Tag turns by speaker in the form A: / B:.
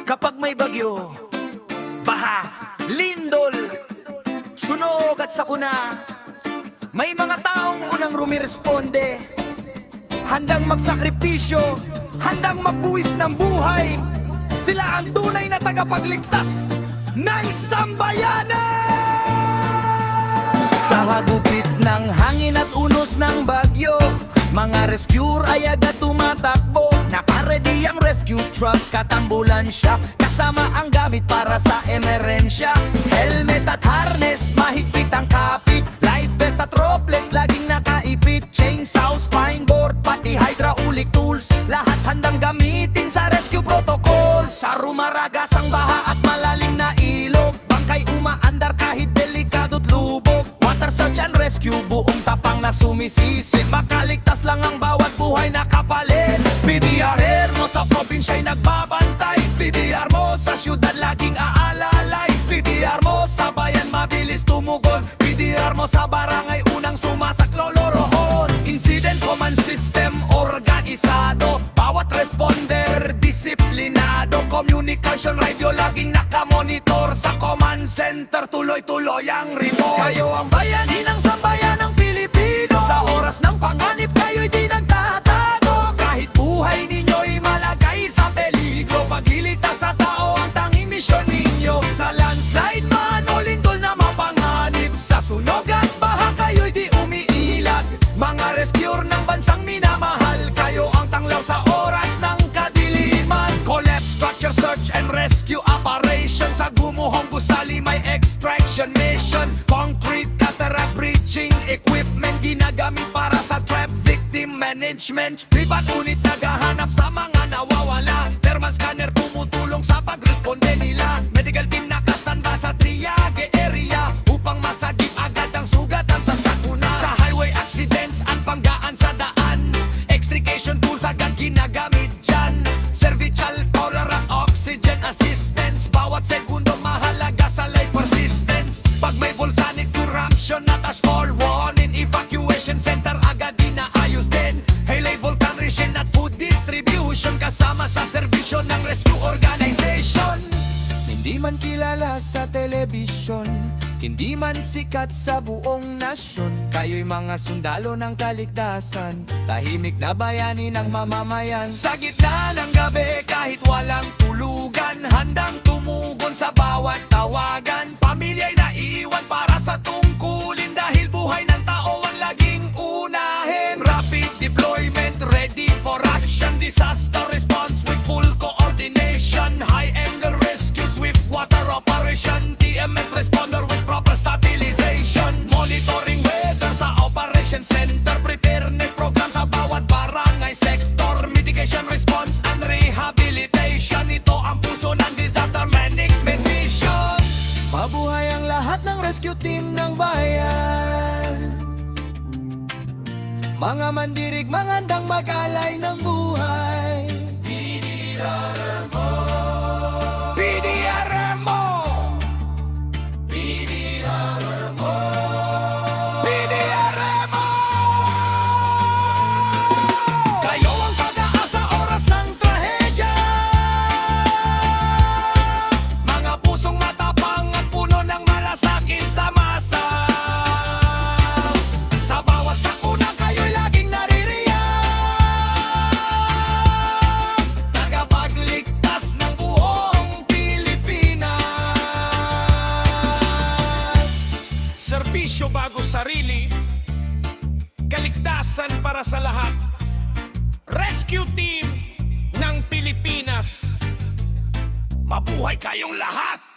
A: Kapag may bagyo, baha, lindol, sunog at sakuna, may mga taong unang rumiresponde, handang magsakripisyo, handang magbuwis ng buhay. Sila ang tunay na tagapagligtas ng sambayanan! Sa hagupit ng hangin at unos ng bagyo, mga rescuer ay agad tumatakbo. Naka-ready ang rescue truck at ambulansya, kasama ang gamit para sa emerensya. Helmet at harness, mahigpit ang kapit, life vest at ropeless, laging nakaipit. Chainsaw, spine board, pati hydraulic tools, lahat handang gamitin sa rescue protocol. Sa rumaragas ang baha at malalim na ilog, bangkay umaandar kahit delikado't lubog. Water search and rescue, buong tapang na sumisisi, makaligtas lang ang bawat buhay na kapalit. PDR mo sa probinsya'y nagbabantay, PDR mo sa syudad laging aalalay, PDR mo sa bayan mabilis tumugon, PDR mo sa barangay unang sumasaklolorohon. Incident command system organisado, bawat responder disiplinado, communication radio laging nakamonitor, sa command center tuloy-tuloy ang report. Kayo ang bayani ng sambayanang Pilipino, sa oras ng panganib kayo'y di nagtatago, kahit buhay ninyo'y malagay sa peligro, pagliligtas sa tao ang tanging misyon ninyo. Sa landslide man o lindol na mapanganib, sa sunog at baha kayo'y di umiilag, mga rescuer ng bansang minamahal, kayo ang tanglaw sa oras ng kadiliman. Collapse, structure, search and rescue operation, sa gumuhong gusali may extraction mission. Concrete, cataract, breaching equipment, ginagamit para sa trap victim management. Lipat unit naghahanap sa mga nawawala, thermal scanner tumutulong sa pagresponde nila. Medical team nakastanda sa triage area, upang masagip agad ang sugatan sa sakuna. Sa highway accidents, ang panggaan sa daan, extrication tools agad ginagamit dyan. Cervical collar at oxygen assistance, bawat segundo mahalaga sa life persistence. Pag may volcanic eruption at ashfall warning, evacuation center agad inaayos din. Haley Volcan ration at food distribution, kasama sa serbisyo ng rescue organization. Hindi man kilala sa telebisyon, hindi man sikat sa buong nasyon, kayo'y mga sundalo ng kaligtasan, tahimik na bayani ng mamamayan. Sa gitna ng gabi kahit walang tulugan, handang tumugon sa bawat tawagan. Pamilya'y naiiwan para sa tungkulin, dahil buhay ng tao ang laging unahin. Rapid deployment, ready for action, disaster response with full coordination. High angle rescue, swift water operation, TMS responder with proper stabilization. Monitoring weather sa operation center, preparedness program sa bawat barangay sector, mitigation response and rehabilitation. Ito ang puso ng disaster management mission. Mabuhay ang lahat ng rescue team ng bayan, mga mandirig, mga handang mag-alay ng buhay. PDRMO, PDRMO, PDRMO, PDRMO. Kayo ang pag-asa oras ng trahedya, mga pusong matapang at puno ng malasakit sa masa. Sa bawat sakuna kayo'y laging naririyan, tagapagligtas ng buong Pilipinas.
B: Serbisyo bago sarili, kaligtasan para sa lahat. Rescue Team ng Pilipinas. Mabuhay kayong lahat!